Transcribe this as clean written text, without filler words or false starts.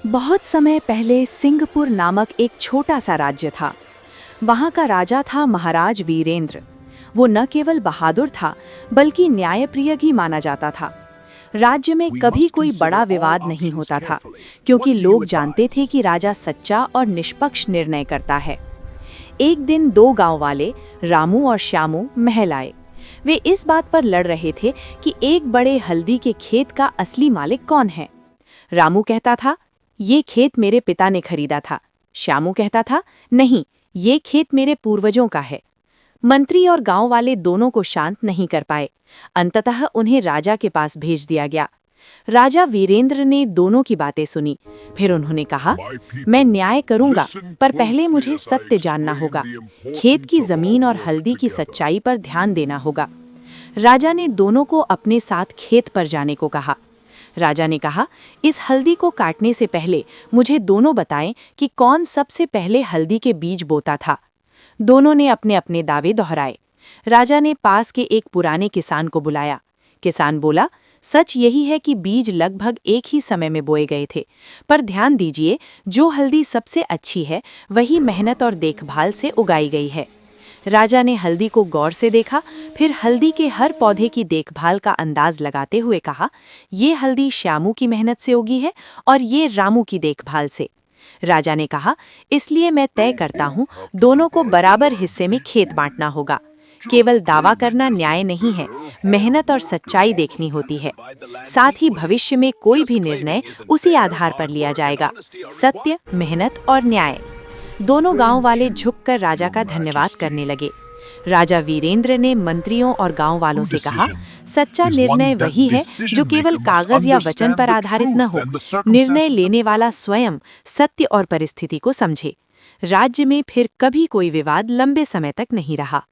बहुत समय पहले सिंहपुर नामक एक छोटा सा राज्य था। वहाँ का राजा था महाराज वीरेंद्र। वो न केवल बहादुर था बल्कि न्यायप्रिय भी माना जाता था। राज्य में कभी कोई बड़ा विवाद नहीं होता था क्योंकि लोग जानते थे कि राजा सच्चा और निष्पक्ष निर्णय करता है। एक दिन दो गांव वाले रामू और श्यामू महल आए। वे इस बात पर लड़ रहे थे कि एक बड़े हल्दी के खेत का असली मालिक कौन है। रामू कहता था, ये खेत मेरे पिता ने खरीदा था। श्यामू कहता था, नहीं, ये खेत मेरे पूर्वजों का है। मंत्री और गांव वाले दोनों को शांत नहीं कर पाए। अंततः उन्हें राजा के पास भेज दिया गया। राजा वीरेंद्र ने दोनों की बातें सुनी। फिर उन्होंने कहा, मैं न्याय करूंगा, पर पहले मुझे सत्य जानना होगा। खेत की जमीन और हल्दी की सच्चाई पर ध्यान देना होगा। राजा ने दोनों को अपने साथ खेत पर जाने को कहा। राजा ने कहा, इस हल्दी को काटने से पहले मुझे दोनों बताएं कि कौन सबसे पहले हल्दी के बीज बोता था। दोनों ने अपने अपने दावे दोहराए। राजा ने पास के एक पुराने किसान को बुलाया। किसान बोला, सच यही है कि बीज लगभग एक ही समय में बोए गए थे, पर ध्यान दीजिए, जो हल्दी सबसे अच्छी है वही मेहनत और देखभाल से उगाई गई है। राजा ने हल्दी को गौर से देखा, फिर हल्दी के हर पौधे की देखभाल का अंदाज लगाते हुए कहा, ये हल्दी श्यामू की मेहनत से उगी है और ये रामू की देखभाल से। राजा ने कहा, इसलिए मैं तय करता हूँ, दोनों को बराबर हिस्से में खेत बांटना होगा। केवल दावा करना न्याय नहीं है, मेहनत और सच्चाई देखनी होती है। साथ ही भविष्य में कोई भी निर्णय उसी आधार पर लिया जाएगा, सत्य, मेहनत और न्याय। दोनों गांव वाले झुककर राजा का धन्यवाद करने लगे। राजा वीरेंद्र ने मंत्रियों और गांव वालों से कहा, सच्चा निर्णय वही है जो केवल कागज या वचन पर आधारित न हो। निर्णय लेने वाला स्वयं सत्य और परिस्थिति को समझे। राज्य में फिर कभी कोई विवाद लंबे समय तक नहीं रहा।